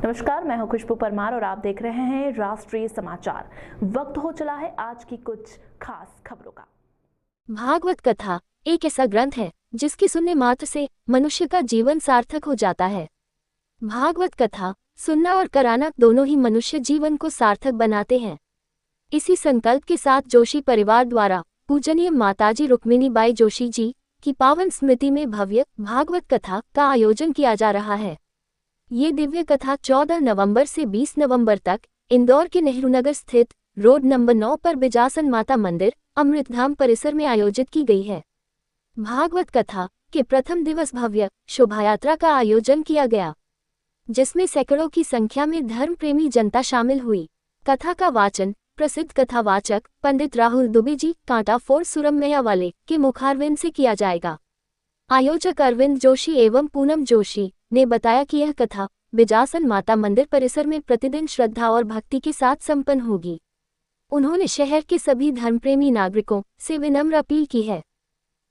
नमस्कार, मैं हूं खुशबू परमार और आप देख रहे हैं राष्ट्रीय समाचार। वक्त हो चला है आज की कुछ खास खबरों का। भागवत कथा एक ऐसा ग्रंथ है जिसकी सुनने मात्र से मनुष्य का जीवन सार्थक हो जाता है। भागवत कथा सुनना और कराना दोनों ही मनुष्य जीवन को सार्थक बनाते हैं। इसी संकल्प के साथ जोशी परिवार द्वारा पूजनीय माताजी रुक्मिणी बाई जोशी जी की पावन स्मृति में भव्य भागवत कथा का आयोजन किया जा रहा है। ये दिव्य कथा 14 नवंबर से 20 नवंबर तक इंदौर के नेहरू नगर स्थित रोड नंबर 9 पर बिजासन माता मंदिर अमृतधाम परिसर में आयोजित की गई है। भागवत कथा के प्रथम दिवस भव्य शोभायात्रा का आयोजन किया गया, जिसमें सैकड़ों की संख्या में धर्म प्रेमी जनता शामिल हुई। कथा का वाचन प्रसिद्ध कथावाचक पंडित राहुल दुबे जी कांटा फोर सुरमैया वाले के मुखारविंद से किया जाएगा। आयोजक अरविंद जोशी एवं पूनम जोशी ने बताया कि यह कथा बिजासन माता मंदिर परिसर में प्रतिदिन श्रद्धा और भक्ति के साथ संपन्न होगी। उन्होंने शहर के सभी धर्मप्रेमी नागरिकों से विनम्र अपील की है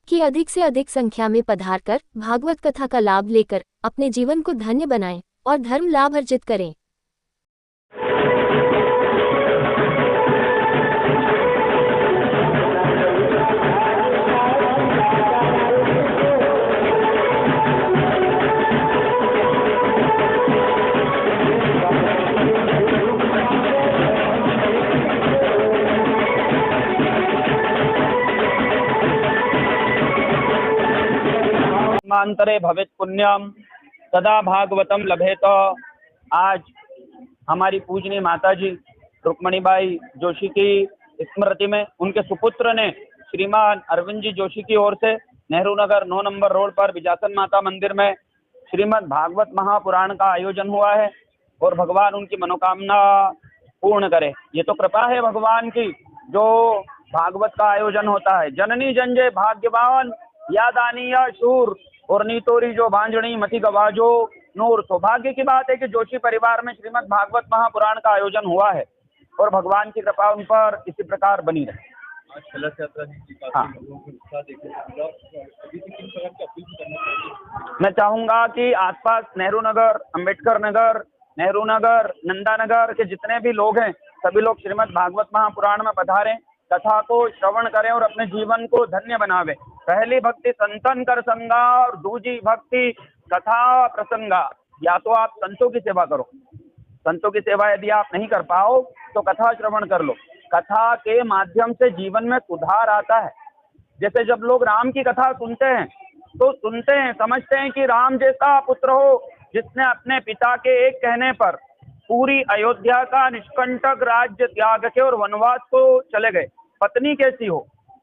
कि अधिक से अधिक संख्या में पधारकर भागवत कथा का लाभ लेकर अपने जीवन को धन्य बनाएं और धर्म लाभ अर्जित करें। मांतरे भवेत पुण्यम तदा भागवतम लभेत। आज हमारी पूजनीय माताजी रुक्मिणीबाई जोशी की स्मृति में उनके सुपुत्र ने श्रीमान अरविंद जी जोशी की ओर से नेहरू नगर 9 नंबर रोड पर बिजासन माता मंदिर में श्रीमद् भागवत महापुराण का आयोजन हुआ है और भगवान उनकी मनोकामना पूर्ण करे। ये तो कृपा है भगवान की जो भागवत का आयोजन होता है। जननी जंजय भाग्यवान या दानीय शूर और नीतोरी जो भांजनी मति गवाजो नूर। सौभाग्य की बात है कि जोशी परिवार में श्रीमद् भागवत महापुराण का आयोजन हुआ है और भगवान की कृपा उन पर इसी प्रकार बनी रहे। आज कलश यात्रा हाँ, मैं चाहूंगा कि आसपास नेहरू नगर, अंबेडकर नगर, नेहरू नगर, नंदा नगर के जितने भी लोग हैं सभी लोग श्रीमद् भागवत महापुराण में पधारें, कथा को श्रवण करें और अपने जीवन को धन्य बनावे। पहली भक्ति संतन कर संगा और दूसरी भक्ति कथा प्रसंगा। या तो आप संतों की सेवा करो, संतों की सेवा यदि आप नहीं कर पाओ तो कथा श्रवण कर लो। कथा के माध्यम से जीवन में सुधार आता है। जैसे जब लोग राम की कथा सुनते हैं तो सुनते हैं, समझते हैं कि राम जैसा पुत्र हो जिसने अपने पिता के एक कहने पर पूरी अयोध्या का निष्कंटक राज्य त्याग के और वनवास को चले गए। पत्नी कैसी हो,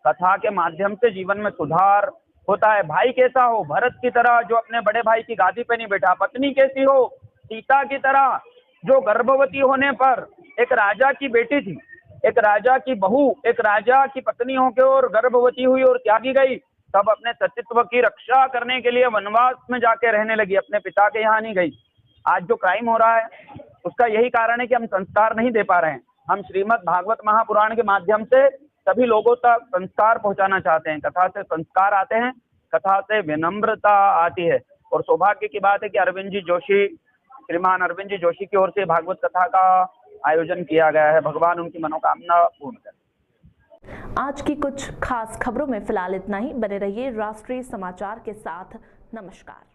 कथा के माध्यम से जीवन में सुधार होता है। भाई कैसा हो, भरत की तरह जो अपने बड़े भाई की गादी पे नहीं बैठा। पत्नी कैसी हो, सीता की तरह जो गर्भवती होने पर एक राजा की बेटी थी, एक राजा की बहू, एक राजा की पत्नी होकर और गर्भवती हुई और त्यागी गई, तब अपने सतीत्व की रक्षा करने के लिए वनवास में जाके रहने लगी, अपने पिता के यहाँ नहीं गई। आज जो क्राइम हो रहा है उसका यही कारण है कि हम संस्कार नहीं दे पा रहे हैं। हम श्रीमद् भागवत महापुराण के माध्यम से सभी लोगों तक संस्कार पहुंचाना चाहते हैं। कथा से संस्कार आते हैं, कथा से विनम्रता आती है और सौभाग्य की बात है कि अरविंद जी जोशी, श्रीमान अरविंद जी जोशी की ओर से भागवत कथा का आयोजन किया गया है। भगवान उनकी मनोकामना पूर्ण करे। आज की कुछ खास खबरों में फिलहाल इतना ही। बने रहिए राष्ट्रीय समाचार के साथ। नमस्कार।